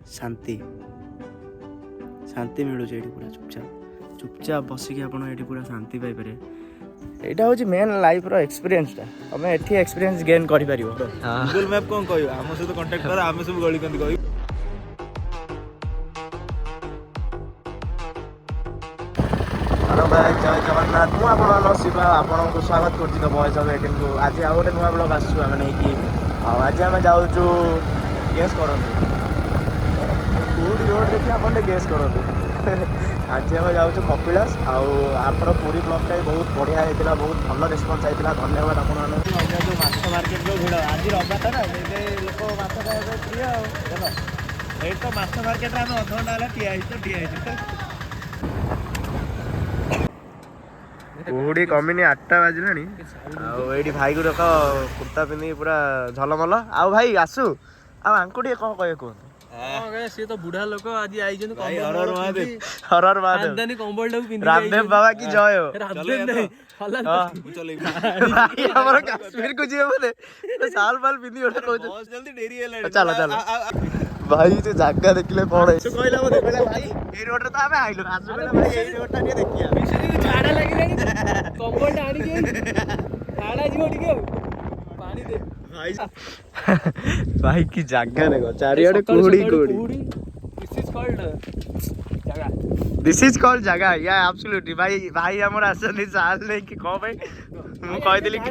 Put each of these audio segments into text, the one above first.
शांति शांति मिलूँ ये पूरा चुपचाप चुपचाप बसिक आप पूरा शांति पाइपर यहाँ हूँ मेन लाइफ रो एक्सपीरियंसटा तुम ये एक्सपीरियंस गेन कर गूगल मैप कौन कह आम सहित कंटाक्ट कर आम सब गली कंदी कह जय जगन्नाथ मुझे शिवा आपको स्वागत कर वॉइस ऑफ 18 को आज आउ गोटे नुआ ब्लॉग आसू आम नहीं आज आम जाऊँ गेस करूँ पूरी रोड देखिए आप गेस करूँ आज आम जाऊँ कपिलास आप पूरी ब्लॉगटा बहुत बढ़िया होता बहुत भल रेस्पन्स होता धन्यवाद आपको जो माछ मार्केट जो भिड़ आज रविवार ना लोक माछ खाया प्रिय देख ये तो माछ मार्केट में आम अध घंटा है ठिया कुहुड़ी कमिनी 8टा बाजिलानी आईटी भाई को रख कुर्ता पिंधि पूरा झलमल आउ भाई आसु आंकु टे कौन कहे कहते सी तो बुढ़ा लोक आज आई हरर महादेव रामदेव बाबा की जय हो भाई काश्मीर को जीवे बोले साल बाल पिंधि गोटे चलो चलो भाई जो जगह देखले कौन कहला बोले भाई ए रोड रे तो आमे आइलो आसु कहला भाई ए रोड टा देखिया झाड़ा लगी कंबल आनी के झाड़ा जीव टिके पानी दे भाई की जगह देखो चारियाडे कुहुड़ी दिस इज कॉल्ड जगह या एब्सोल्युटली भाई हमर आसनी साल नहीं कि को भाई मु कहि देली का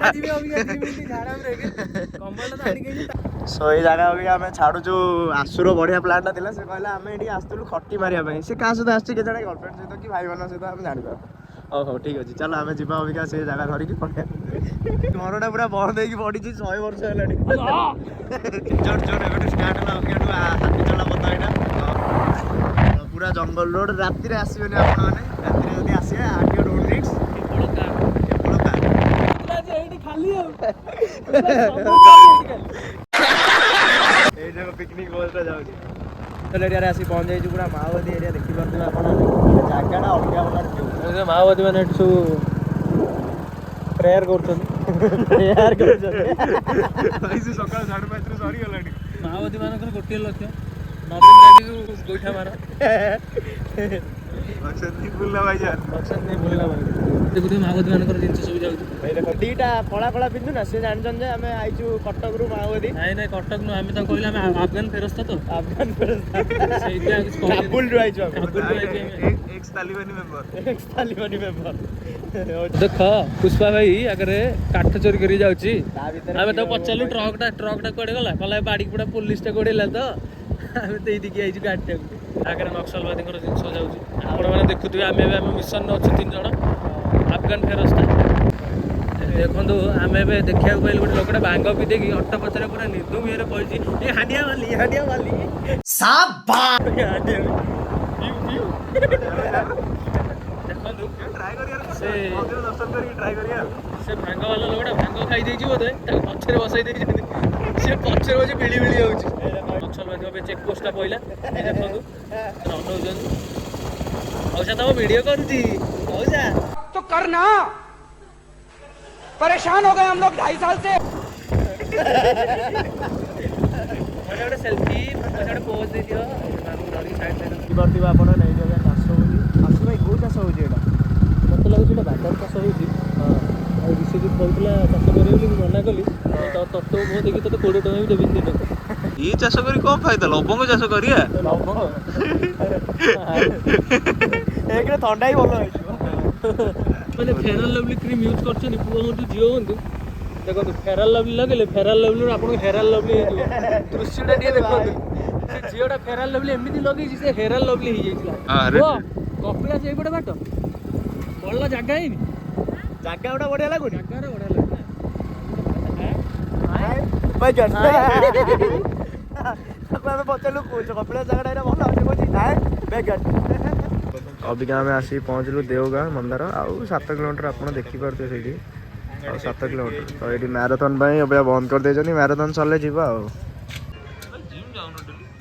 सो ये जगह हो आम छाड़ू जो आसुर बढ़िया प्लानटा था से कहला आम ये आसलु खटी मारिया से क्या सहित आस गर्लफ्रेंड सहित कि भाई मान सहित आम जापर हो ठीक अच्छे चलो आम जा अबिका से जगह धरिकी पड़िया घरटा पूरा बंद हो पड़ी 100 वर्ष है जोर जोर एबे स्टार्ट होला अबिका हाथी चला पता एटा पूरा जंगल रोड राति आसबे आप राति आसे आगे रोड रिक्स पिकनिक बोलता जाऊँ एरिया आसी पहुँच जाइए पूरा माओवादी एरिया देखिपे आप जगह अलग अलग माओवादी मैंने प्रेयर कर सकाल 5:30 सरी गला माओवादी मान गोटे लक्ष्य नवीन गांधी गोईठा मार भूलना भाई यार देखो माओवादी मान जिन सब जाऊँ दीटा कला कला पिंधु ना से जानछन जे आमे आइछु कटक रु माओवादी नहीं कटक नु आमे त कहले आमे अफगान फेरस्ता तो अफगान फेरस्ता सेइतिया काबुल रु आइछु एक तालिबानी मेंबर देख पुष्पा भाई आगे काठ चोरी करी जाउची आमे तो पचालु ट्रकटा कोडे गला कहला बाड़ी पुडा पुलिस टा कोडेला तो आमे तो एदिकी आइछु गाडटा आगे नक्सलवादी जिनस जाउची आपण माने देखुथि आमे मिशन अच्छे 3 जण अफगान फेरस्ता देखो आम ए देखा पाइल गोटे लोकटा भांग पी देगी अट्टा पचर पूरा निर्धूम ये कही हांडिया वाली से भांग वाला लोकटा भांग खाई बोधे पछे बसई सी पछे बस बिड़ी बिड़ी हो चेक पोस्टा पड़ा देखो अनौन औषा तुम वीडियो करुँची औषा तो करना परेशान हो गए हम लोग 2.5 साल से सेल्फी पोज दे दियो आप नहीं जगह चाष होगी भाई कौ चाष हो मत लगुच बादाम चाष हो विश्वजित कहला चाष कर मना कली तत्व मुझे देखी तो 20 टका भी देवी दिन ये चाष कर कौन फायदा लवंग चाष करिया एक थंडा ही भल मैंने फेराल लवली क्रीम यूज कर पुआ हूँ झील हूँ देखो फेराल लवली लगे फेराल लवली आप हेराल लवली दृश्यटा देखो झीलटा फेराल लवली एमती लगे से हेराल लवली हो कपिलास यहीपटे बाट बढ़ला जगह ही जगह गोटा बढ़िया लगुनि जगह बढ़िया लगे पचारू कपिला जगह भल अबिका आम आसिक पहुँचलु देवगाँ मंदार आउ 7 किलोमीटर आप देखिपे से 7 किलोमीटर तो ये मैराथन अभी बंद कर दे मैराथन सरले जी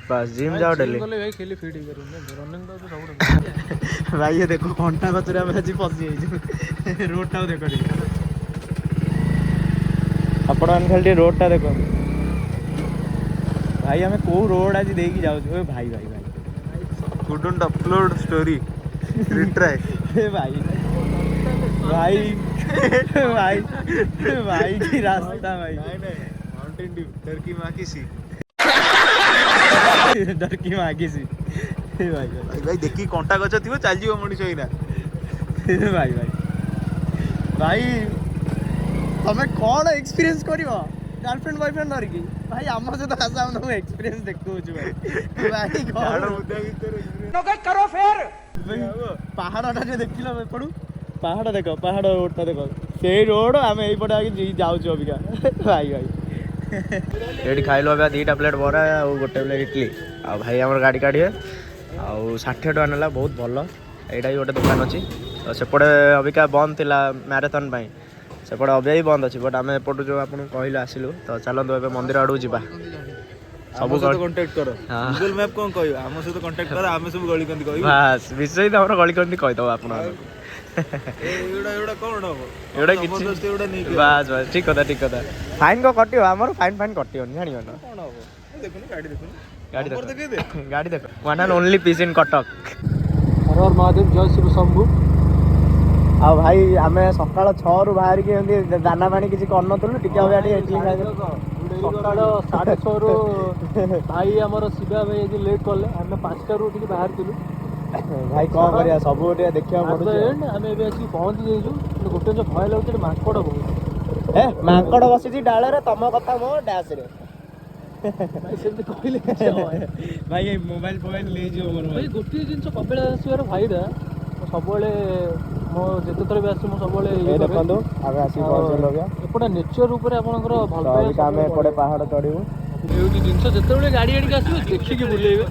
बस जिम जाओ डेली भाई ये देखो घंटा कचरे आज फसी रोडटा देखो आपण खाली रोडटा देखो भाई आम कौ रोड आज देखी जाऊ भाई भाई भाई couldn't upload story retry भाई भाई भाई भाई की रास्ता भाई माउंटेन ड्यू टर्की माँ की सी डर की मागी सी भाई भाई भाई देखी कंटा गଛ ଥିବ ଚାଲିଯିବ ମଣିଷ ଏଇନା ଭାଇ ଭାଇ ଭାଇ ତମେ କ'ଣ ଏକ୍ସପିରିଏନ୍ସ କରିବ ଗାର୍ଲଫ୍ରେଣ୍ଡ ବୟଫ୍ରେଣ୍ଡ ଧରିକି ଭାଇ ଆମ ସହିତ ଆସ ଆମେ ତମକୁ ଏକ୍ସପିରିଏନ୍ସ ଦେଖଉଛୁ ଭାଇ ଭାଇ କ'ଣ करो फिर ପାହାଡ଼ଟା ଯେ ଦେଖିଲ ଏପଟୁ ପାହାଡ଼ ଦେଖ ପାହାଡ଼ ରୋଡ଼ଟା ଦେଖ ସେଇ ରୋଡ଼ ଆମେ ଏଇପଟେ ଆଗେ ଯାଉଛୁ ଅବିକା ଭାଇ ଭାଇ ଏଇଠି ଖାଇଲୁ ଅବିକା 2ଟା ପ୍ଲେଟ୍ ବରା ଆଉ 1 ପ୍ଲେଟ୍ ଇଟଲି ଆଉ ଭାଇ ଆମର ଗାଡ଼ି କାଢ଼ିବେ ଆଉ 60 ଟଙ୍କା ନେଲା ବହୁତ ଭଲ ଏଇଟା ବି ଗୋଟେ ଦୋକାନ ଅଛି ତ ସେପଟେ ଅବିକା ବନ୍ଦ ଥିଲା ମ୍ୟାରାଥନ୍ ପାଇଁ ସେପଟେ ଅବିକା ବି ବନ୍ଦ ଅଛି ବଟ୍ ଆମେ ଏପଟୁ ଯେଉଁ ଆପଣଙ୍କୁ କହିଲୁ ଆସିଲୁ ତ ଚାଲନ୍ତୁ ଏବେ ମନ୍ଦିର ଆଡ଼କୁ ଯିବା ସବୁ ସହିତ କଣ୍ଟାକ୍ଟ କର ଗୁଗଲ ମ୍ୟାପ୍ କ'ଣ କହିବ ଆମ ସହିତ କଣ୍ଟାକ୍ଟ କର ଆମେ ସବୁ ଗଳିକନ୍ଦି କହିବୁ ବାସ୍ ବିଷୟ ଆମର ଗଳିକନ୍ଦି କହିଦେବ ଆପଣ ଏଗୁଡ଼ା କ'ଣ ହବ ଏଗୁଡ଼ା କିଛି ଏଗୁଡ଼ା ନେଇକି ବାସ୍ ବାସ୍ ଠିକ୍ କଥା ଫାଇନ୍ କ'ଣ କଟିବ ଆମର ଫାଇନ୍ କଟିବନି ଜାଣିବ ନା କ'ଣ ହବ ଦେଖୁନୁ ଗାଡ଼ି ଦେଖୁନୁ ଗାଡ଼ି ନମ୍ବର ଦେଖ ଦେଖେଇ ଦେ ଗାଡ଼ି ଦେଖ one and only piece in Cuttack ହର ହର ମହାଦେବ ଜୟ ଶିବ ଶମ୍ଭୁ। ଆଉ ଭାଇ ଆମେ ସକାଳ 6ରୁ ବାହାରିକି ଏମିତି ଦାନା ପାଣି କିଛି କରିନଥିଲୁ ଟିକେ ଅବିକା ଟିକେ ଇଟଲି ଖାଇଦେଲୁ ସକାଳ 6:30ରୁ ଭାଇ ଆମର ଶିବା ଭାଇ ଆଜି ଲେଟ୍ କଲେ ଆମେ 5ଟାରୁ ଉଠିକି ବାହାରିଥିଲୁ ଭାଇ କ'ଣ କରିବା ସବୁ ଟିକେ ଦେଖିବାକୁ ପଡୁଛି ଆମେ ଏବେ ଆସିକି ପହଞ୍ଚି ଯାଇଛୁ କିନ୍ତୁ ଗୋଟେ ଜିନିଷ ଭୟ ଲାଗୁଛି ଏଠି ମାଙ୍କଡ଼ ବହୁତ ଏ ମାଙ୍କଡ଼ ବସିଛି ଡାଳରେ ତମ କଥା ମୋ ଡ୍ୟାସ୍ରେ ଭାଇ ସେମିତି କହିଲେ ଭାଇ ଏଇ ମୋବାଇଲ ନେଇଯିବ ମୋର ଭାଇ ଗୋଟିଏ ଜିନିଷ କପିଳାସ ଆସିବାର ଫାଇଦା ମୁଁ ସବୁବେଳେ ମୋ ଯେତେଥର ବି ଆସେ ମୁଁ ସବୁବେଳେ ଦେଖନ୍ତୁ ଆମେ ଆସିକି ପହଞ୍ଚିଲୁ ଏପଟେ ନେଚର ଉପରେ ଆପଣଙ୍କର ଭଲ ଆମେ ଏପଟେ ପାହାଡ଼ ଚଢ଼ିବୁ ହେଉଛି ଜିନିଷ ଯେତେବେଳେ ଗାଡ଼ି ଆଡ଼ିକି ଆସିବେ ଦେଖିକି ବୁଲେଇବେ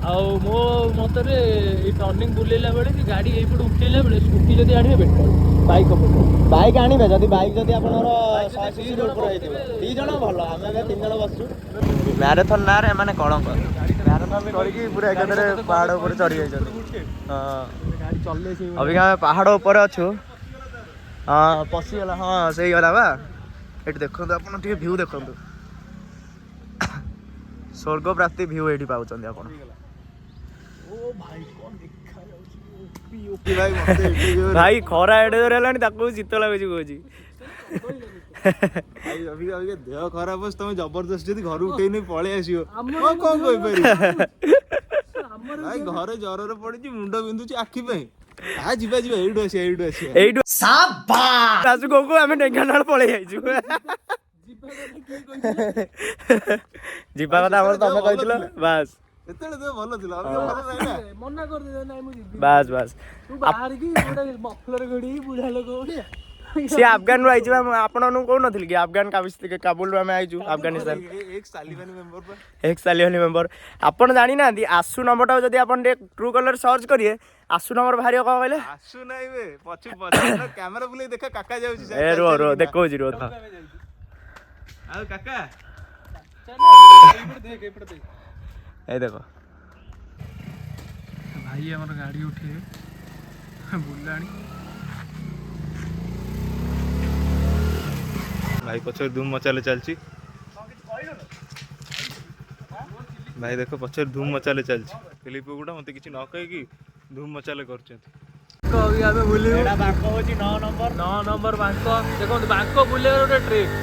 ଆଉ ମୋ ମତରେ ଏଇ ଟର୍ଣ୍ଣିଂ ବୁଲେଇଲା ବେଳେ କି ଗାଡ଼ି ଏଇପଟେ ଉଠେଇଲା ବେଳେ ସ୍କୁଟି ଯଦି ଆଣିବେ ବେଟର ବାଇକ୍ ଅପେକ୍ଷା ବାଇକ୍ ଆଣିବେ ଯଦି ଆପଣଙ୍କର 180 ଉପରେ ହେଇଥିବ 2 ଜଣ ଭଲ ଆମେ ଏବେ 3 ଜଣ ବସୁଛୁ ମ୍ୟାରାଥନ୍ ନାଁରେ ଏମାନେ କଳଙ୍କ ମ୍ୟାରାଥନ୍ କରିକି ପୁରା ଏକାଥରେ ପାହାଡ଼ ଉପରେ ଚଢ଼ି ଯାଇଛନ୍ତି ହଁ ଗାଡ଼ି ଚଲେଇ ସେଇ ଅବିକା ଆମେ ପାହାଡ଼ ଉପରେ ଅଛୁ ହଁ ପଶିଗଲା ହଁ ସେଇଗଲା ବା ଏଠି ଦେଖନ୍ତୁ ଆପଣ ଟିକେ ଭ୍ୟୁ ଦେଖନ୍ତୁ ସ୍ୱର୍ଗ ପ୍ରାପ୍ତି ଭ୍ୟୁ ଏଇଠି ପାଉଛନ୍ତି ଆପଣ ଭାଇ ଖରା ଏଡ଼େ ଜୋରେ ହେଲାଣି ତାକୁ ଶୀତ ଲାଗୁଛି କହୁଛି ଦେହ ଖରାପ ଅଛି ତମେ ଜବରଦସ୍ତ ଯଦି ଘରୁ ଉଠେଇନି ପଳେଇ ଆସିବ କ'ଣ କହିପାରିବି ଭାଇ ଘରେ ଜ୍ୱରରେ ପଡ଼ିଛି ମୁଣ୍ଡ ବିନ୍ଧୁଛି ଆଖି ପାଇଁ ଯିବା ଏଇଠୁ ରାଜୁ କହୁ ଆମେ ଢେଙ୍କାନାଳ ପଳେଇ ଯାଇଛୁ ଯିବା କଥା ଆମର ତମେ କହିଥିଲ ବାସ୍ ସେତେବେଳେ ଦେହ ଭଲ ଥିଲା ମନା କରିଦେବେ ନାଇଁ ମୁଁ ଯିବି ବାସ୍ ବାସ୍ ତୁ ବାହାରିକି ଗୋଟେ ମଫଲର ଘୋଡ଼ିକି ବୁଢ଼ା ଲୋକ ଭଳିଆ ସିଏ ଆଫଗାନରୁ ଆଇଛି ବା ଆପଣଙ୍କୁ କହୁନଥିଲି କି ଆଫଗାନ କାବୁଲରୁ ଆମେ ଆଇଛୁ ଆଫଗାନିସ୍ତାନ ଏକ୍ସ ତାଲିବାନୀ ମେମ୍ବର ଆପଣ ଜାଣିନାହାନ୍ତି ଆସୁ ନମ୍ବରଟାକୁ ଯଦି ଆପଣ ଟିକେ ଟ୍ରୁ କଲର୍ ସର୍ଚ୍ଚ କରିବେ ଆସୁ ନମ୍ବର ବାହାରିବ କ'ଣ କହିଲେ ଆସୁ ନାଇଁ ବେ ପଛୁ କ୍ୟାମେରା ବୁଲେଇ ଦେଖ କାକା ଯାଉଛି ଏ ରୁହ ଦେଖଉଛି ରୁହ ଆଉ କାକା ଏଇ ଦେଖ ଭାଇ ଆମର ଗାଡ଼ି ଉଠେଇବେ ବୁଲାଣି ଭାଇ ପଛରେ ଧୁମ ମଚାଲେ ଚାଲିଛି ଭାଇ ଦେଖ ପଛରେ ଧୁମ ମଚାଲେ ଚାଲିଛି ଫିଲିପ ଗୁଡ଼ା ମତେ କିଛି ନ କହିକି ଧୁମ ମଚାଲେ କରୁଛନ୍ତି ଆମେ ବୁଲିବୁ ବାଙ୍କ ହଉଛି 9 ନମ୍ବର ବାଙ୍କ ଦେଖନ୍ତୁ ବାଙ୍କ ବୁଲେଇବାର ଗୋଟେ ଟ୍ରିକ୍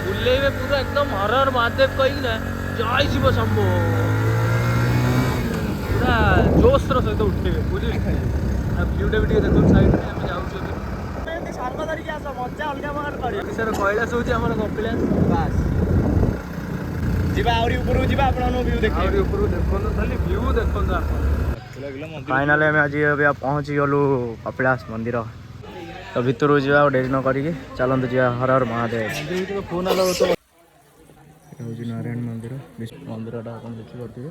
ବୁଲେଇବେ ପୁରା ଏକଦମ ହର ହର ମହାଦେବ କହିକି ନା ଜୟ ଶିବ ଶମ୍ଭୁ ପୁରା ଜୋସ୍ର ସହିତ ଉଠେଇବେ ବୁଝିଲେ ଆଉ ଭିୟୁଟା ବି ଟିକେ ଦେଖନ୍ତୁ ସାଇଡ଼ରେ ଆମେ ଯାଉଛୁ ସାଙ୍ଗ ଧରିକି ଆସ ମଜା ଅଲଗା ପ୍ରକାର କରିବ ଓଡ଼ିଶାର କୈଳାସ ହେଉଛି ଆମର କପିଳାସ ବାସ୍ ଯିବା ଆହୁରି ଉପରକୁ ଯିବା ଆପଣଙ୍କ ଭିଉ ଦେଖିବା ଆହୁରି ଉପରକୁ ଦେଖନ୍ତୁ ଖାଲି ଭିୟୁ ଦେଖନ୍ତୁ ଆପଣ ଫାଇନାଲି ଆମେ ଆଜି ଏବେ ପହଞ୍ଚି ଗଲୁ କପିଳାସ ମନ୍ଦିର ତ ଭିତରକୁ ଯିବା ଆଉ ଡେରି ନ କରିକି ଚାଲନ୍ତୁ ଯିବା ହର ହର ମହାଦେବ ଫୋନ୍ ହେଉଛି ନାରାୟଣ ମନ୍ଦିର ମନ୍ଦିରଟା ଆପଣ ଦେଖିପାରୁଥିବେ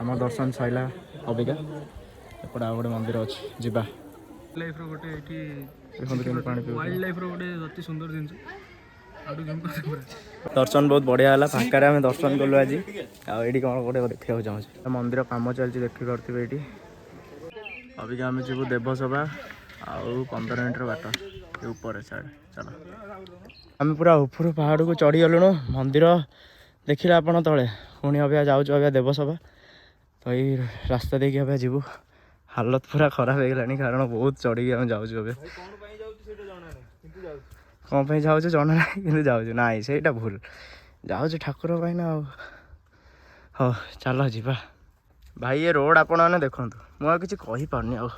ଆମ ଦର୍ଶନ ସରିଲା ଅବିକା ଏପଟେ ଆଉ ଗୋଟେ ମନ୍ଦିର ଅଛି ଯିବା ଲାଇଫ୍ର ଗୋଟେ ଏଠି ଦେଖନ୍ତୁ କେମିତି ପାଣି ପିଉଛି ୱାଇଲ୍ଡ ଲାଇଫ୍ର ଗୋଟେ ଅତି ସୁନ୍ଦର ଜିନିଷ ଦର୍ଶନ ବହୁତ ବଢ଼ିଆ ହେଲା ଫାଙ୍କାରେ ଆମେ ଦର୍ଶନ କଲୁ ଆଜି ଆଉ ଏଇଠି କ'ଣ ଗୋଟେ ଦେଖିବାକୁ ଚାହୁଁଛୁ ମନ୍ଦିର କାମ ଚାଲିଛି ଦେଖିପାରୁଥିବେ ଏଇଠି ଅବିକା ଆମେ ଯିବୁ ଦେବସଭା ଆଉ 15 ମିନିଟ୍ର ବାଟ ଉପରେ ସାଇଡ଼୍ ଚାଲ ଆମେ ପୁରା ଉପରୁ ପାହାଡ଼କୁ ଚଢ଼ିଗଲୁଣୁ ମନ୍ଦିର ଦେଖିଲେ ଆପଣ ତଳେ ପୁଣି ଅବିକା ଯାଉଛୁ ଅବିକା ଦେବସଭା। ତ ଏଇ ରାସ୍ତା ଦେଇକି ଅବିକା ଯିବୁ। ହାଲତ ପୁରା ଖରାପ ହେଇଗଲାଣି କାରଣ ବହୁତ ଚଢ଼ିକି ଆମେ ଯାଉଛୁ ଏବେ। କ'ଣ ପାଇଁ ଯାଉଛୁ ଜଣା ନାହିଁ କିନ୍ତୁ ଯାଉଛୁ। ନାଇଁ ସେଇଟା ଭୁଲ, ଯାଉଛୁ ଠାକୁର ପାଇଁ ନା ଆଉ। ହଉ ଚାଲ ଯିବା। ଭାଇ ଏ ରୋଡ଼ ଆପଣମାନେ ଦେଖନ୍ତୁ, ମୁଁ ଆଉ କିଛି କହିପାରୁନି ଆଉ।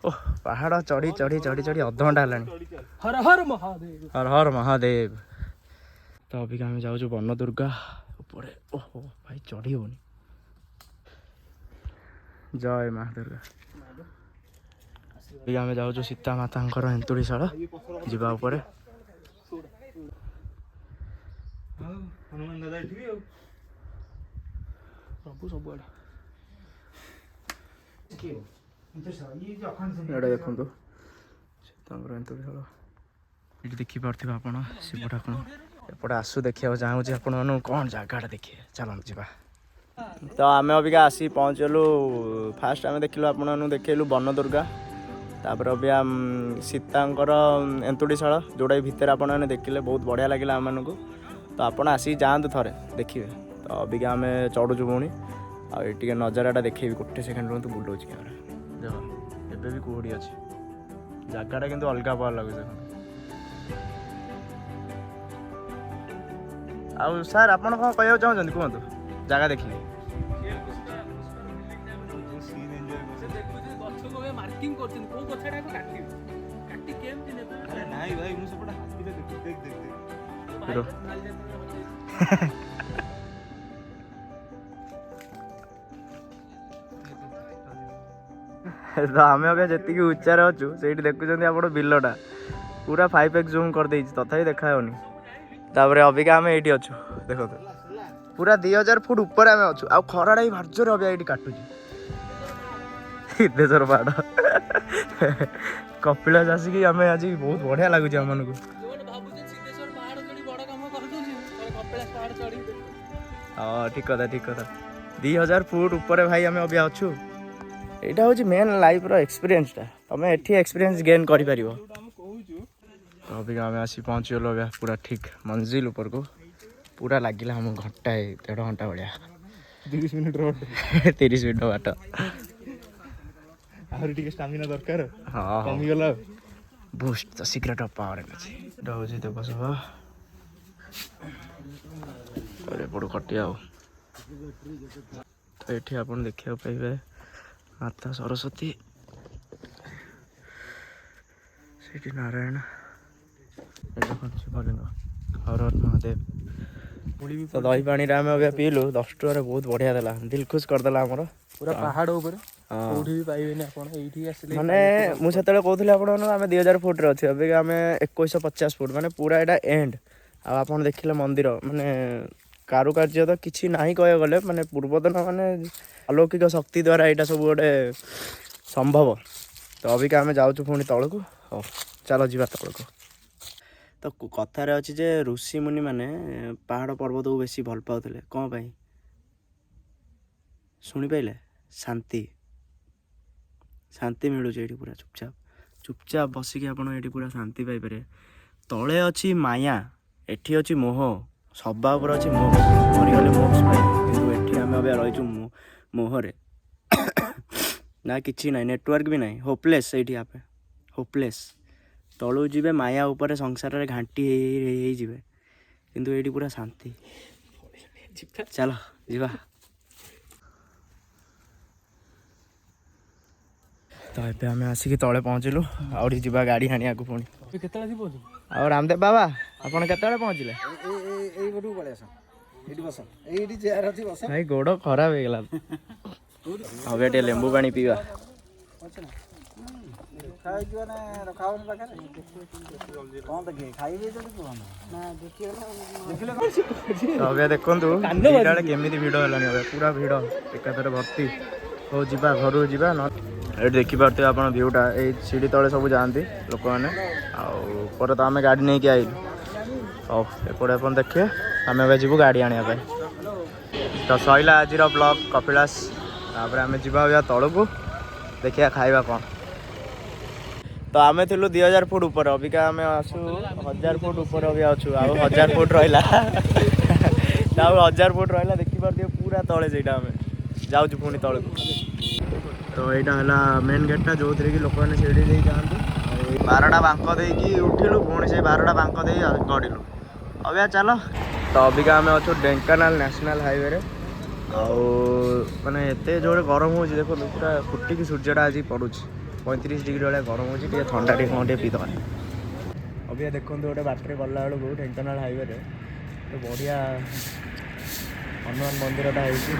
ଓହ ପାହାଡ଼ ଚଢ଼ି ଚଢ଼ି ଚଢ଼ି ଚଢ଼ି ଅଧଘଣ୍ଟା ହେଲାଣି। ହର ହର ମହାଦେବ। ହର ହର ମହାଦେବ। ତ ଅବିକା ଆମେ ଯାଉଛୁ ବନ ଦୁର୍ଗା ଉପରେ। ଓହୋ ଭାଇ ଚଢ଼ି ହେଉନି। ଜୟ ମା ଦୁର୍ଗା। ଅବିକା ଆମେ ଯାଉଛୁ ସୀତା ମାତାଙ୍କର ଏନ୍ତୁଡ଼ିଶାଳ ଯିବା ଉପରେ। ହନୁମାନ ଦାଦା ଏଠି ଆଉ ସବୁ ସବୁଆଡ଼େ ଏଇଟା ଦେଖନ୍ତୁ ସୀତାଙ୍କର ଏନ୍ତୁଡ଼ିଶାଳ। ଏଠି ଦେଖିପାରୁଥିବେ ଆପଣ ଶିବ ଠାକୁର। ଏପଟେ ଆସୁ ଦେଖିବାକୁ ଚାହୁଁଛି ଆପଣମାନଙ୍କୁ କ'ଣ ଜାଗାଟା ଦେଖିବେ। ଚାଲନ୍ତୁ ଯିବା। ତ ଆମେ ଅବିକା ଆସି ପହଞ୍ଚିଗଲୁ। ଫାଷ୍ଟ ଆମେ ଦେଖିଲୁ ଆପଣମାନଙ୍କୁ ଦେଖେଇଲୁ ବନ ଦୁର୍ଗା, ତାପରେ ଅବିକା ସୀତାଙ୍କର ଏନ୍ତୁଡ଼ିଶାଳ ଯେଉଁଟାକି ଭିତରେ ଆପଣମାନେ ଦେଖିଲେ ବହୁତ ବଢ଼ିଆ ଲାଗିଲା ଆମମାନଙ୍କୁ। ତ ଆପଣ ଆସିକି ଯାଆନ୍ତୁ ଥରେ ଦେଖିବେ। ତ ଅବିକା ଆମେ ଚଢ଼ୁଛୁ ପୁଣି। ଆଉ ଏଠି ଟିକେ ନଜାରାଟା ଦେଖେଇବି, ଗୋଟେ ସେକେଣ୍ଡ ରୁହନ୍ତୁ ବୁଲଉଛି କ୍ୟାମେରା। ଦେଖ ଏବେ ବି କୁହୁଡ଼ି ଅଛି, ଜାଗାଟା କିନ୍ତୁ ଅଲଗା ପ୍ରକାର ଲାଗୁଛି ଦେଖନ୍ତୁ। ଆଉ ସାର୍ ଆପଣ କ'ଣ କହିବାକୁ ଚାହୁଁଛନ୍ତି କୁହନ୍ତୁ ଜାଗା ଦେଖିକି? ମାର୍କିଂ କରୁଛନ୍ତି କୋଉ ଗଛଟାକୁ କାଟିବେ, କାଟି କେମିତି ନେବେ। ଆରେ ନାଇଁ ଭାଇ ମୁଁ ସେପଟେ ହାତୀଟା ଦେଖ ଦେଖ ଦେଖ। ତ ଆମେ ଏବେ ଯେତିକି ଉଚ୍ଚାରେ ଅଛୁ ସେଇଠି ଦେଖୁଛନ୍ତି ଆପଣ ବିଲଟା ପୁରା 5x ଜୁମ୍ କରିଦେଇଛି ତଥାପି ଦେଖାଯାଉନି। ତାପରେ ଅବିକା ଆମେ ଏଇଠି ଅଛୁ ଦେଖନ୍ତୁ, ପୁରା 2000 ଫୁଟ ଉପରେ ଆମେ ଅଛୁ। ଆଉ ଖରାଟା ବି ଭାରି ଜୋରେ ଅବିକା ଏଇଠି କାଟୁଛି। ସିଦ୍ଧେଶ୍ୱର ପାହାଡ଼ କପିଳାସ ଆସିକି ଆମେ ଆଜି ବହୁତ ବଢ଼ିଆ ଲାଗୁଛି ଆମମାନଙ୍କୁ। ହଁ ଠିକ୍ କଥା ଠିକ୍ କଥା। 2000 ଫୁଟ ଉପରେ ଭାଇ ଆମେ ଅବିକା ଅଛୁ। ଏଇଟା ହେଉଛି ମେନ୍ ଲାଇଫ୍ର ଏକ୍ସପିରିଏନ୍ସଟା। ତୁମେ ଏଠି ଏକ୍ସପିରିଏନ୍ସ ଗେନ୍ କରିପାରିବ। ଅବିକା ଆମେ ଆସି ପହଞ୍ଚିଗଲୁ ଅବିକା ପୁରା ଠିକ୍ ମଞ୍ଜିଲ ଉପରକୁ। ପୁରା ଲାଗିଲା ଆମ ଘଣ୍ଟାଏ 1.5 ଘଣ୍ଟା ଭଳିଆ। 30 ମିନିଟ୍ର ବାଟ। 30 ମିନିଟ୍ ବାଟ। ଆହୁରି ଟିକେ ଷ୍ଟାମିନା ଦରକାର। ହଁ କମିଗଲା ଆଉ। Boost the secret of power energy. ଏଇଟା ହେଉଛି ଦେବସଭା। ଏପଟୁ କଟିଆ ଆଉ। ତ ଏଠି ଆପଣ ଦେଖିବାକୁ ପାଇବେ ମାତା ସରସ୍ୱତୀ, ସେଇଠି ନାରାୟଣ, ଶିବଲିଙ୍ଗ। ହର ହର ମହାଦେବ। ତ ଦହି ପାଣିରେ ଆମେ ଏବେ ପିଇଲୁ 10 ଟଙ୍କାରେ, ବହୁତ ବଢ଼ିଆ ଦେଲା, ଦିଲ ଖୁସ କରିଦେଲା ଆମର। ପୁରା ପାହାଡ଼ ଉପରେ କୋଉଠି ବି ପାଇବେନି ଆପଣ, ଏଇଠି ଆସିଲେ ମାନେ ମୁଁ ସେତେବେଳେ କହୁଥିଲି ଆପଣମାନଙ୍କୁ ଆମେ 2000 ଫୁଟରେ ଅଛୁ, ଏବେ ଆମେ 2150 ଫୁଟ, ମାନେ ପୁରା ଏଇଟା ଏଣ୍ଡ। ଆଉ ଆପଣ ଦେଖିଲେ ମନ୍ଦିର, ମାନେ କାରୁକାର୍ଯ୍ୟ ତ କିଛି ନାହିଁ କହିବାକୁ ଗଲେ, ମାନେ ପୂର୍ବତନ ମାନେ ଅଲୌକିକ ଶକ୍ତି ଦ୍ୱାରା ଏଇଟା ସବୁ ଗୋଟେ ସମ୍ଭବ। ତ ଅବିକା ଆମେ ଯାଉଛୁ ପୁଣି ତଳକୁ। ହଉ ଚାଲ ଯିବା ତଳକୁ। ତ କଥାରେ ଅଛି ଯେ ଋଷିମୁନି ମାନେ ପାହାଡ଼ ପର୍ବତକୁ ବେଶୀ ଭଲ ପାଉଥିଲେ। କ'ଣ ପାଇଁ ଶୁଣିପାରିଲେ? ଶାନ୍ତି। ଶାନ୍ତି ମିଳୁଛି ଏଇଠି ପୁରା ଚୁପଚାପ ବସିକି ଆପଣ ଏଇଠି ପୁରା ଶାନ୍ତି ପାଇପାରିବେ। ତଳେ ଅଛି ମାୟା, ଏଠି ଅଛି ମୋହ। ସବା ଉପରେ ଅଛି ମୋହ, ମରିଗଲେ ମୋକ୍ଷ ପାଇବେ। କିନ୍ତୁ ଏଠି ଆମେ ଏବେ ରହିଛୁ ମୋହରେ। ନା କିଛି ନାହିଁ, ନେଟୱାର୍କ ବି ନାହିଁ, ହୋପଲେସ୍ ଏଇଠି ଆପେ ହୋପଲେସ୍। ତଳୁ ଯିବେ ମାୟା ଉପରେ ସଂସାରରେ ଘାଣ୍ଟି ହେଇଯିବେ, କିନ୍ତୁ ଏଇଠି ପୁରା ଶାନ୍ତି। ଚାଲ ଯିବା। ତ ଏବେ ଆମେ ଆସିକି ତଳେ ପହଞ୍ଚିଲୁ, ଆହୁରି ଯିବା ଗାଡ଼ି ଆଣିବାକୁ ପୁଣି। କେତେବେଳେ ଯିବ? ଆଉ ରାମଦେବ ବାବା ଆପଣ କେତେବେଳେ ପହଞ୍ଚିଲେ? ଏଇପଟକୁ ପଳେଇ ଆସ, ଏଇଠି ବସ, ଏଇଠି ଚେୟାର ଅଛି ବସ। ଭାଇ ଗୋଡ଼ ଖରାପ ହେଇଗଲା। હવે ଟିକେ ଲେମ୍ବୁ ପାଣି ପିଇବା। ଏବେ ଦେଖନ୍ତୁ ବେଳେ କେମିତି ଭିଡ଼ ହେଲାଣି, ଏବେ ପୁରା ଭିଡ଼ ଏକାଥରେ ଭର୍ତ୍ତି। ହଉ ଯିବା ଘରକୁ ଯିବା। ଏଇଠି ଦେଖିପାରୁଥିବେ ଆପଣ ଭିଉଟା, ଏଇ ସିଡ଼ି ତଳେ ସବୁ ଯାଆନ୍ତି ଲୋକମାନେ। ଆଉ ଉପରେ ତ ଆମେ ଗାଡ଼ି ନେଇକି ଆଇଲୁ। ହଉ ଏପଟେ ଆପଣ ଦେଖିବେ, ଆମେ ଏବେ ଯିବୁ ଗାଡ଼ି ଆଣିବା ପାଇଁ। ତ ସଇଲା ଆଜିର ବ୍ଲଗ କପିଳାସ। ତାପରେ ଆମେ ଯିବା ଏବେ ତଳକୁ, ଦେଖିବା ଖାଇବା କ'ଣ। ତ ଆମେ ଥିଲୁ 2000 ଫୁଟ ଉପରେ, ଅବିକା ଆମେ ଆସୁ 1000 ଫୁଟ ଉପରେ ଅବିକା ଅଛୁ। ଆଉ 1000 ଫୁଟ ରହିଲା। ଆଉ 1000 ଫୁଟ ରହିଲା ଦେଖିପାରୁଥିବେ ପୁରା ତଳେ ସେଇଟା ଆମେ ଯାଉଛୁ ପୁଣି ତଳକୁ। ତ ଏଇଟା ହେଲା ମେନ୍ ଗେଟ୍ଟା ଯେଉଁଥିରେ କି ଲୋକମାନେ ସେଇଠି ଦେଇ ଯାଆନ୍ତି। ଆଉ 12ଟା ବାଙ୍କ ଦେଇକି ଉଠିଲୁ ପୁଣି ସେଇ 12ଟା ବାଙ୍କ ଦେଇ ଗଡ଼ିଲୁ। ଅବିକା ଚାଲ। ତ ଅବିକା ଆମେ ଅଛୁ ଢେଙ୍କାନାଳ ନ୍ୟାସନାଲ ହାଇୱେରେ। ଆଉ ମାନେ ଏତେ ଜୋରେ ଗରମ ହେଉଛି ଦେଖନ୍ତୁ ପୁରା ଫୁଟିକି ସୂର୍ଯ୍ୟଟା ଆଜି ପଡ଼ୁଛି 35 ଡିଗ୍ରୀ ଭଳିଆ ଗରମ ହେଉଛି। ଟିକେ ଥଣ୍ଡା ଟିକେ କ'ଣ ଟିକେ ପିଇଦେବା। ଅବିକା ଦେଖନ୍ତୁ ଗୋଟେ ବାଟରେ ଗଲାବେଳକୁ ଢେଙ୍କାନାଳ ହାଇୱେରେ ଗୋଟେ ବଢ଼ିଆ ହନୁମାନ ମନ୍ଦିରଟା ହେଇଛି।